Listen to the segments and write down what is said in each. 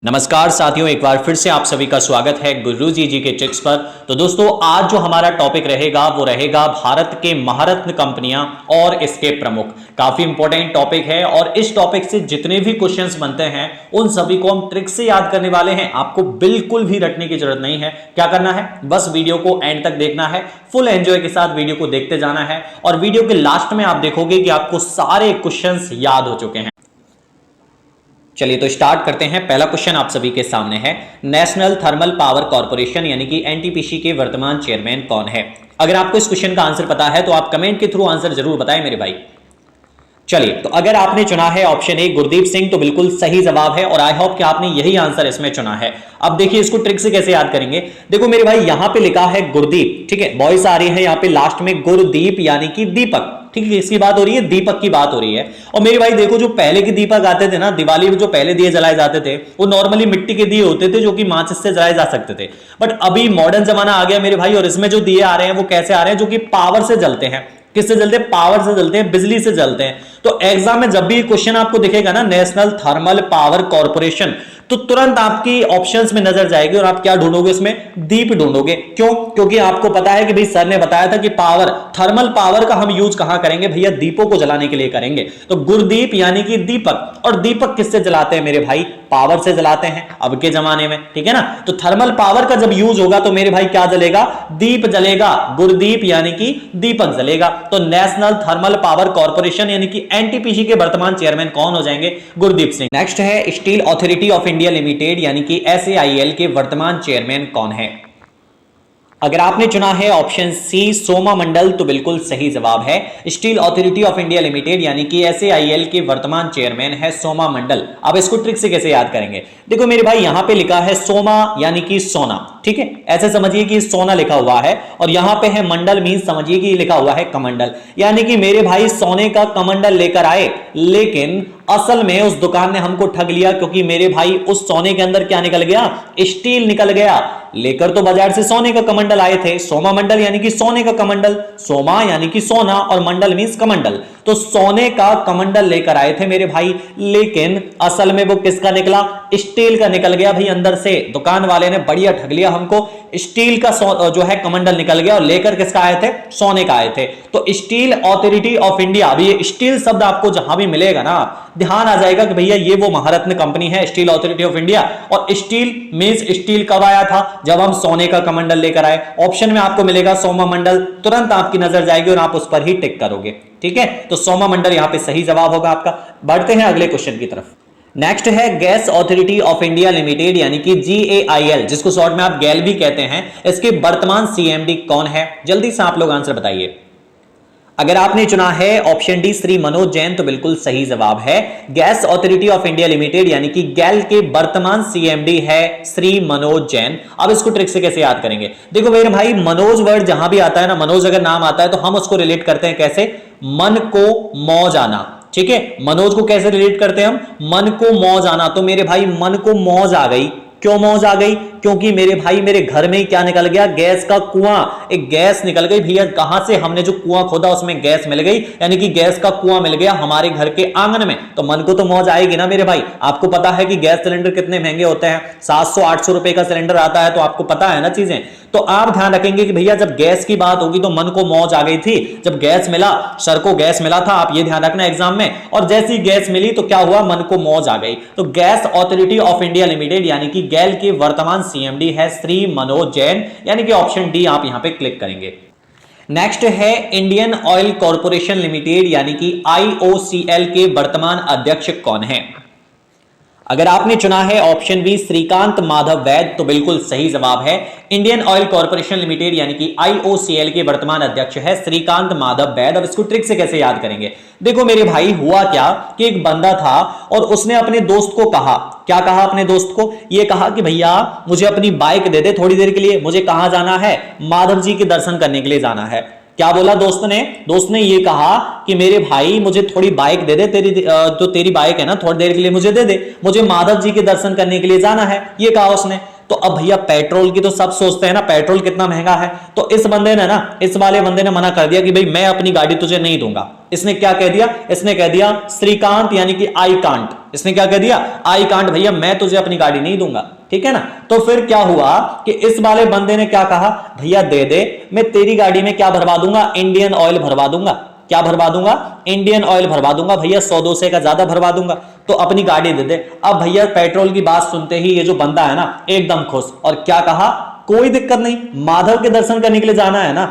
नमस्कार साथियों, एक बार फिर से आप सभी का स्वागत है गुरुजी जी के ट्रिक्स पर। तो दोस्तों, आज जो हमारा टॉपिक रहेगा वो रहेगा भारत के महारत्न कंपनियां और इसके प्रमुख। काफी इंपॉर्टेंट टॉपिक है और इस टॉपिक से जितने भी क्वेश्चंस बनते हैं उन सभी को हम ट्रिक्स से याद करने वाले हैं। आपको बिल्कुल भी रटने की जरूरत नहीं है। क्या करना है, बस वीडियो को एंड तक देखना है, फुल एंजॉय के साथ वीडियो को देखते जाना है और वीडियो के लास्ट में आप देखोगे कि आपको सारे क्वेश्चंस याद हो चुके हैं। चलिए तो स्टार्ट करते हैं। पहला क्वेश्चन आप सभी के सामने है, नेशनल थर्मल पावर कॉर्पोरेशन यानी कि एनटीपीसी के वर्तमान चेयरमैन कौन है? अगर आपको इस क्वेश्चन का आंसर पता है तो आप कमेंट के थ्रू आंसर जरूर बताएं मेरे भाई। चलिए तो अगर आपने चुना है ऑप्शन ए गुरदीप सिंह तो बिल्कुल सही जवाब है और आई होप कि आपने यही आंसर इसमें चुना है। अब देखिए इसको ट्रिक से कैसे याद करेंगे। देखो मेरे भाई, यहां पे लिखा है गुरदीप, ठीक है, वॉइस आ रही है यहां पे लास्ट में गुरदीप यानी कि दीपक, ठीक है, इसकी बात हो रही है, दीपक की बात हो रही है। और मेरे भाई देखो, जो पहले के दीपक आते थे ना, दिवाली में जो पहले दिए जलाए जाते थे वो नॉर्मली मिट्टी के दिए होते थे जो कि माचिस से जलाए जा सकते थे। बट अभी मॉडर्न जमाना आ गया मेरे भाई और इसमें जो दिए आ रहे हैं वो कैसे आ रहे हैं, जो कि पावर से जलते हैं। किससे जलते हैं? पावर से जलते हैं, बिजली से जलते हैं। तो एग्जाम में जब भी क्वेश्चन आपको दिखेगा ना नेशनल थर्मल पावर कॉर्पोरेशन, तो तुरंत आपकी ऑप्शंस में नजर जाएगी और आप क्या ढूंढोगे? उसमें दीप ढूंढोगे। क्यों? क्योंकि आपको पता है कि भाई सर ने बताया था कि पावर, थर्मल पावर का हम यूज कहां करेंगे भैया? दीपों को जलाने के लिए करेंगे। तो गुरदीप यानी कि दीपक। और दीपक किससे जलाते हैं मेरे भाई? पावर से जलाते हैं अब के जमाने में, ठीक है ना। तो थर्मल पावर का जब यूज होगा तो मेरे भाई क्या जलेगा? दीप जलेगा। गुरदीप यानी कि दीपक जलेगा। तो नेशनल थर्मल पावर कॉर्पोरेशन यानी कि एनटीपीसी के वर्तमान चेयरमैन कौन हो जाएंगे? गुरदीप सिंह। नेक्स्ट है steel authority of India limited यानी कि एसएआईएल के वर्तमान चेयरमैन कौन है? अगर आपने चुना है ऑप्शन सी सोमा मंडल तो बिल्कुल सही जवाब है। Steel authority of India limited यानी कि एसएआईएल के वर्तमान चेयरमैन है सोमा मंडल। अब इसको ट्रिक से कैसे याद करेंगे? देखो मेरे भाई, यहां पे लिखा है सोमा यानी कि सोना, ठीक है, ऐसे समझिए कि सोना लिखा हुआ है और यहां पे है मंडल, मीन समझिए कि लिखा हुआ है कमंडल। यानी कि मेरे भाई सोने का कमंडल लेकर आए, लेकिन असल में उस दुकान ने हमको ठग लिया क्योंकि मेरे भाई उस सोने के अंदर क्या निकल गया? स्टील निकल गया। लेकर तो बाजार से सोने का कमंडल आए थे, सोमा मंडल यानी कि सोने का कमंडल, सोमा यानी कि सोना और मंडल मींस कमंडल। तो सोने का कमंडल लेकर आए थे मेरे भाई, लेकिन असल में वो किसका निकला? स्टील का निकल गया भाई अंदर से। दुकान वाले ने बढ़िया ठग लिया हमको, स्टील का जो है कमंडल निकल गया और लेकर किसका आए थे? सोने का आए थे। तो स्टील अथॉरिटी ऑफ इंडिया, अभी ये स्टील शब्द आपको जहां भी मिलेगा ना ध्यान आ जाएगा कि भैया ये वो महारत्न कंपनी है स्टील अथॉरिटी ऑफ इंडिया। और स्टील मींस स्टील कब आया था? जब हम सोने का कमंडल लेकर आए। ऑप्शन में आपको मिलेगा सोमा मंडल, तुरंत आपकी नजर जाएगी और आप उस पर ही टिक करोगे, ठीक है। तो सोमा मंडल यहां पे सही जवाब होगा आपका। बढ़ते हैं अगले क्वेश्चन की तरफ। नेक्स्ट है gas authority of India limited यानी कि GAIL, जिसको शॉर्ट में आप गैल भी कहते हैं। इसके वर्तमान CMD कौन है? जल्दी से आप लोग आंसर बताइए। अगर आपने चुना है ऑप्शन डी श्री मनोज जैन तो बिल्कुल सही जवाब है। Gas authority of India limited यानी कि गैल के वर्तमान CMD है श्री मनोज जैन। अब इसको ट्रिक से कैसे याद करेंगे? देखो मेरे भाई, मनोज वर्ड जहां भी आता है ना, मनोज अगर नाम आता है तो हम उसको रिलेट करते हैं कैसे? मन को मौज आना, ठीक है। मनोज को कैसे रिलेट करते हैं हम? मन को मौज आना। तो मेरे भाई मन को मौज आ गई। क्यों मौज आ गई? क्योंकि मेरे भाई मेरे घर में क्या निकल गया? गैस का कुआं, एक गैस निकल गई भैया। कहां से? हमने जो कुआं खोदा उसमें गैस मिल गई, यानी कि गैस का कुआं मिल गया हमारे घर के आंगन में। तो मन को तो मौज आएगी ना मेरे भाई। आपको पता है कि गैस सिलेंडर कितने महंगे होते हैं, 700-800 रुपए का सिलेंडर आता है, तो आपको पता है ना चीजें। तो आप ध्यान रखेंगे कि भैया जब गैस की बात होगी तो मन को मौज आ गई थी। जब गैस मिला, सर को गैस मिला था, आप ये ध्यान रखना एग्जाम में, और जैसी गैस मिली तो क्या हुआ? मन को मौज आ गई। तो gas authority of India limited यानी कि गैल के वर्तमान CMD है श्री मनोज जैन, यानी कि ऑप्शन डी आप यहां पे क्लिक करेंगे। नेक्स्ट है इंडियन ऑयल कॉर्पोरेशन लिमिटेड यानी कि IOCL के वर्तमान अध्यक्ष कौन है? अगर आपने चुना है ऑप्शन बी श्रीकांत माधव वैद तो बिल्कुल सही जवाब है। इंडियन ऑयल कॉर्पोरेशन लिमिटेड यानी कि IOCL के वर्तमान अध्यक्ष है श्रीकांत माधव वैद। अब इसको ट्रिक से कैसे याद करेंगे? देखो मेरे भाई, हुआ क्या कि एक बंदा था और उसने अपने दोस्त को कहा, क्या कहा अपने दोस्त को? ये कहा कि भैया मुझे अपनी बाइक दे दे थोड़ी देर के लिए, मुझे कहां जाना है? माधव जी के दर्शन करने के लिए जाना है। क्या बोला दोस्त ने? दोस्त ने ये कहा कि मेरे भाई मुझे थोड़ी बाइक दे दे, तेरी बाइक है ना, थोड़ी देर के लिए मुझे दे दे, मुझे माधव जी के दर्शन करने के लिए जाना है, ये कहा उसने। तो अब भैया पेट्रोल की तो सब सोचते हैं ना, पेट्रोल कितना महंगा है। तो इस बंदे ने ना, इस वाले बंदे ने मना कर दिया कि भाई मैं अपनी गाड़ी तुझे नहीं दूंगा। इसने क्या कह दिया, इसने कह दिया श्रीकांत यानी कि आई कांट, इसने क्या कह दिया, आई कांट, भैया मैं तुझे अपनी गाड़ी नहीं दूंगा, ठीक है ना। तो फिर क्या हुआ कि इस वाले बंदे ने क्या कहा, भैया दे दे, मैं तेरी गाड़ी में क्या भरवा दूंगा, इंडियन ऑयल भरवा दूंगा। क्या भरवा दूंगा, इंडियन ऑयल भरवा दूंगा भैया, 100-200 का ज्यादा भरवा दूंगा, तो अपनी गाड़ी दे दे। अब भैया पेट्रोल की बात सुनते ही ये जो बंदा है ना एकदम खुश, और क्या कहा, कोई दिक्कत नहीं, माधव के दर्शन करने के लिए जाना है ना,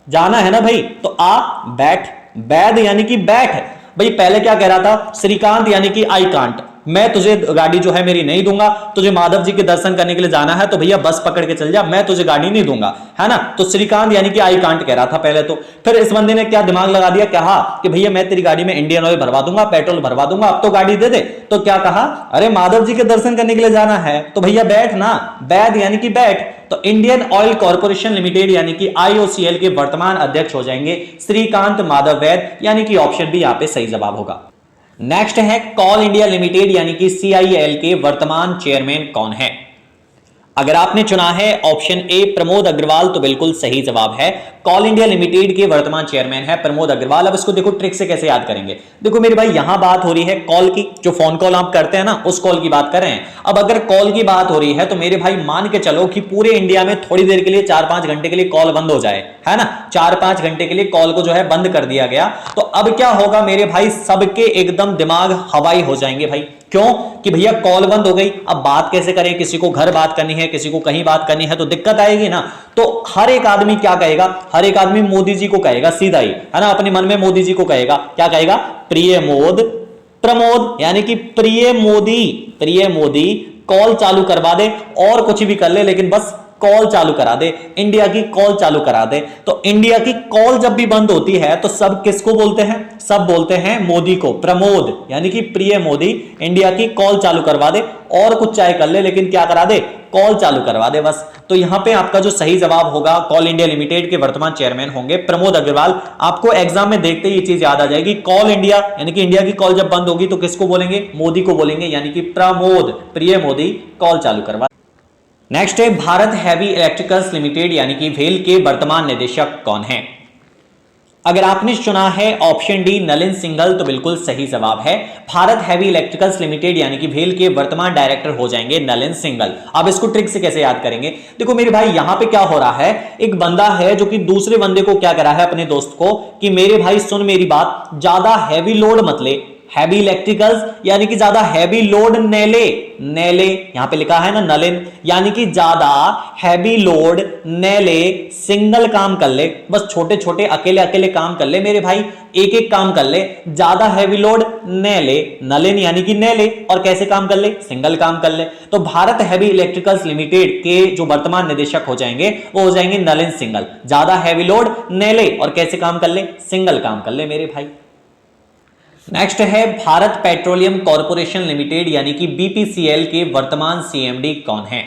जाना है ना भाई, तो आ बैठ, बैठ यानी कि बैठ। भाई पहले क्या कह रहा था, श्रीकांत यानी कि आई कांट, मैं तुझे गाड़ी जो है मेरी नहीं दूंगा, तुझे माधव जी के दर्शन करने के लिए जाना है तो भैया बस पकड़ के चल जा, मैं तुझे गाड़ी नहीं दूंगा, है ना। तो श्रीकांत यानी कि आई कांट कह रहा था पहले तो। फिर इस बंदे ने क्या दिमाग लगा दिया, कहा कि भैया मैं तेरी गाड़ी में इंडियन ऑयल भरवा दूंगा, पेट्रोल भरवा दूंगा, अब तो गाड़ी दे दे। तो क्या कहा, अरे माधव जी के दर्शन करने के लिए जाना है तो भैया बैठ ना, बैठ यानी कि बैठ। तो इंडियन ऑयल कॉर्पोरेशन लिमिटेड यानी कि आईओसीएल के वर्तमान अध्यक्ष हो जाएंगे श्रीकांत माधव वैद, यानी कि ऑप्शन बी यहां पे सही जवाब होगा। नेक्स्ट है कॉल इंडिया लिमिटेड यानी कि सीआईएल के वर्तमान चेयरमैन कौन है। अगर आपने चुना है ऑप्शन ए प्रमोद अग्रवाल तो बिल्कुल सही जवाब है। कॉल इंडिया लिमिटेड के वर्तमान चेयरमैन है प्रमोद अग्रवाल। अब इसको देखो ट्रिक से कैसे याद करेंगे। देखो मेरे भाई यहां बात हो रही है कॉल की, जो फोन कॉल आप करते हैं ना उस कॉल की बात कर रहे हैं। अब अगर कॉल की बात हो रही है तो मेरे भाई मान के चलो कि पूरे इंडिया में थोड़ी देर के लिए 4-5 घंटे के लिए कॉल बंद हो जाए, है ना, 4-5 घंटे के लिए कॉल को जो है बंद कर दिया गया, तो अब क्या होगा मेरे भाई, सबके एकदम दिमाग हवाई हो जाएंगे भाई। क्यों कि भैया कॉल बंद हो गई, अब बात कैसे करें, किसी को घर बात करनी है, किसी को कहीं बात करनी है, तो दिक्कत आएगी ना। तो हर एक आदमी क्या कहेगा, हर एक आदमी मोदी जी को कहेगा सीधा ही, है ना, अपने मन में मोदी जी को कहेगा, क्या कहेगा, प्रिय मोद प्रमोद, यानी कि प्रिय मोदी, प्रिय मोदी कॉल चालू करवा दे, और कुछ भी कर ले लेकिन बस कॉल चालू करा दे, इंडिया की कॉल चालू करा दे। तो इंडिया की कॉल जब भी बंद होती है तो सब किसको बोलते हैं, सब बोलते हैं मोदी को, प्रमोद यानी कि प्रिय मोदी इंडिया की कॉल चालू करवा दे, और कुछ चाहे कर ले लेकिन क्या करा दे, कॉल चालू करवा दे बस। तो यहां पे आपका जो सही जवाब होगा, कॉल इंडिया लिमिटेड के वर्तमान चेयरमैन होंगे प्रमोद अग्रवाल। आपको एग्जाम में देखते ही ये चीज याद आ जाएगी, कॉल इंडिया यानी कि इंडिया की कॉल जब बंद होगी तो किसको बोलेंगे, मोदी को बोलेंगे, यानी कि प्रमोद, प्रिय मोदी कॉल चालू करवा। नेक्स्ट है भारत हैवी इलेक्ट्रिकल्स लिमिटेड यानी कि भेल के वर्तमान निदेशक कौन है। अगर आपने चुना है ऑप्शन डी नलिन सिंघल तो बिल्कुल सही जवाब है। भारत हैवी इलेक्ट्रिकल्स लिमिटेड यानी कि भेल के वर्तमान डायरेक्टर हो जाएंगे नलिन सिंघल। अब इसको ट्रिक से कैसे याद करेंगे, देखो मेरे भाई यहां पे क्या हो रहा है, एक बंदा है जो कि दूसरे बंदे को क्या करा है, अपने दोस्त को, कि मेरे भाई सुन मेरी बात, ज्यादा हैवी लोड मत ले, हैवी इलेक्ट्रिकल्स यानी कि ज्यादा हैवी लोड न ले, नेले यहां पे लिखा है ना नलिन, यानी कि ज्यादा हैवी लोड न ले, सिंगल काम कर ले, बस छोटे छोटे अकेले अकेले काम कर ले मेरे भाई, एक एक काम कर ले, ज्यादा हैवी लोड न ले, नलिन यानी कि न ले, और कैसे काम कर ले, सिंगल काम कर ले। तो भारत हैवी इलेक्ट्रिकल्स लिमिटेड के जो वर्तमान निदेशक हो जाएंगे वो हो जाएंगे नलिन सिंघल, ज्यादा हैवी लोड न ले और कैसे काम कर ले, सिंगल काम कर ले मेरे भाई। नेक्स्ट है भारत पेट्रोलियम कॉर्पोरेशन लिमिटेड यानी कि बीपीसीएल के वर्तमान सीएमडी कौन है।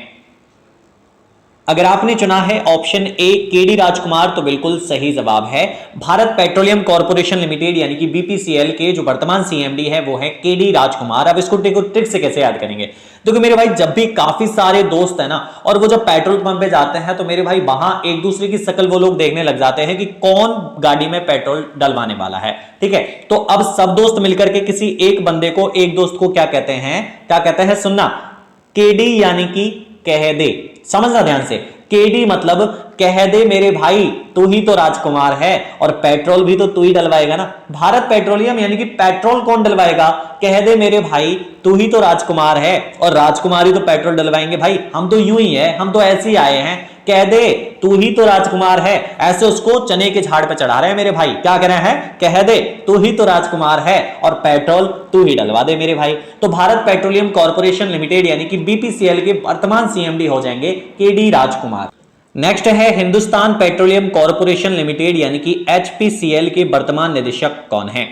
अगर आपने चुना है ऑप्शन ए केडी राजकुमार तो बिल्कुल सही जवाब है। भारत पेट्रोलियम कॉर्पोरेशन लिमिटेड यानी कि बीपीसीएल के जो वर्तमान सीएमडी है वो है केडी राजकुमार। अब इसको ट्रिक से कैसे याद करेंगे, देखो मेरे भाई जब भी काफी सारे दोस्त है ना और वो जब पेट्रोल पंप पे जाते हैं तो मेरे भाई वहां एक दूसरे की शक्ल वो लोग देखने लग जाते हैं कि कौन गाड़ी में पेट्रोल डलवाने वाला है, ठीक है। तो अब सब दोस्त मिलकर के किसी एक बंदे को, एक दोस्त को क्या कहते हैं, क्या कहते हैं, सुनना, केडी यानी कि कह दे, समझना ध्यान से, केडी मतलब कह दे मेरे भाई तू ही तो राजकुमार है, और पेट्रोल भी तो तू ही डलवाएगा ना, भारत पेट्रोलियम यानी कि पेट्रोल कौन डलवाएगा, कह दे मेरे भाई तू ही तो राजकुमार है, और राजकुमारी तो पेट्रोल डलवाएंगे भाई, हम तो यूं ही है, हम तो ऐसे ही आए हैं, कह दे तू ही तो राजकुमार है, ऐसे उसको चने के झाड़ पे चढ़ा रहे हैं मेरे भाई, क्या कह रहे हैं, कह दे तू ही तो राजकुमार है और पेट्रोल तू ही डलवा दे मेरे भाई। तो भारत पेट्रोलियम कॉर्पोरेशन लिमिटेड यानी कि बीपीसीएल के वर्तमान सीएमडी हो जाएंगे केडी राजकुमार। नेक्स्ट है हिंदुस्तान पेट्रोलियम कॉर्पोरेशन लिमिटेड यानी कि एचपीसीएल के वर्तमान निदेशक कौन है।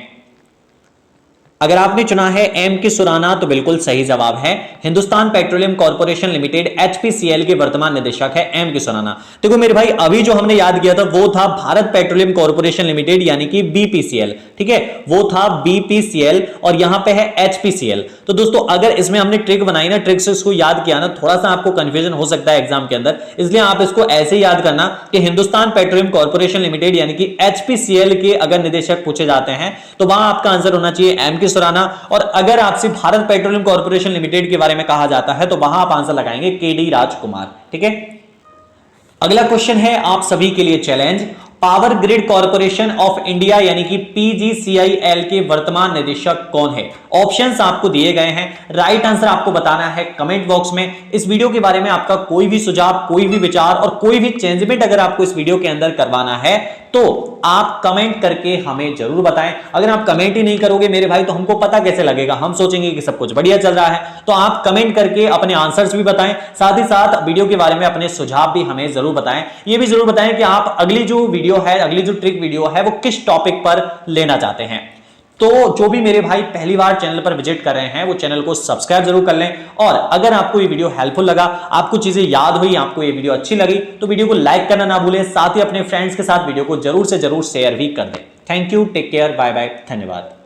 अगर आपने चुना है एम की सुराना तो बिल्कुल सही जवाब है। Hindustan petroleum corporation limited HPCL के वर्तमान निदेशक है एम की सुराना। देखो मेरे भाई, अभी जो हमने याद किया था वो था भारत पेट्रोलियम कॉर्पोरेशन लिमिटेड यानी कि बीपीसीएल, ठीक है, वो था बीपीसीएल और यहां पे है एचपीसीएल। तो दोस्तों अगर इसमें हमने ट्रिक बनाई ना, ट्रिक से इसको याद किया ना, थोड़ा सा आपको कंफ्यूजन हो सकता है एग्जाम के अंदर, इसलिए आप इसको ऐसे ही याद करना कि हिंदुस्तान पेट्रोलियम कॉर्पोरेशन लिमिटेड यानी कि एचपीसीएल के अगर निदेशक पूछे जाते हैं तो वहां आपका आंसर होना चाहिए एम की सुराना, और अगर आपसे भारत पेट्रोलियम कॉर्पोरेशन लिमिटेड के बारे में कहा जाता है तो वहां आप आंसर लगाएंगे केडी राजकुमार, ठीक है। अगला क्वेश्चन है आप सभी के लिए challenge, power grid corporation of India यानी कि पीजीसीआईएल के वर्तमान निदेशक कौन है? ऑप्शंस आपको दिए गए हैं, राइट आंसर आपको बताना है कमेंट बॉक्स में। इस वीडियो के बारे में आपका कोई भी सुझाव, कोई भी विचार और कोई भी चेंजमेंट अगर आपको इस वीडियो के अंदर करवाना है तो आप कमेंट करके हमें जरूर बताएं। अगर आप कमेंट ही नहीं करोगे मेरे भाई तो हमको पता कैसे लगेगा, हम सोचेंगे कि सब कुछ बढ़िया चल रहा है। तो आप कमेंट करके अपने आंसर्स भी बताएं, साथ ही साथ वीडियो के बारे में अपने सुझाव भी हमें जरूर बताएं। ये भी जरूर बताएं कि आप अगली जो वीडियो है, अगली जो ट्रिक वीडियो है वो किस टॉपिक पर लेना चाहते हैं। तो जो भी मेरे भाई पहली बार चैनल पर विजिट कर रहे हैं वो चैनल को सब्सक्राइब जरूर कर लें, और अगर आपको ये वीडियो हेल्पफुल लगा, आपको चीजें याद हुई, आपको ये वीडियो अच्छी लगी तो वीडियो को लाइक करना ना भूलें, साथ ही अपने फ्रेंड्स के साथ वीडियो को जरूर से जरूर शेयर भी कर दें। Thank you, take care, bye bye, धन्यवाद।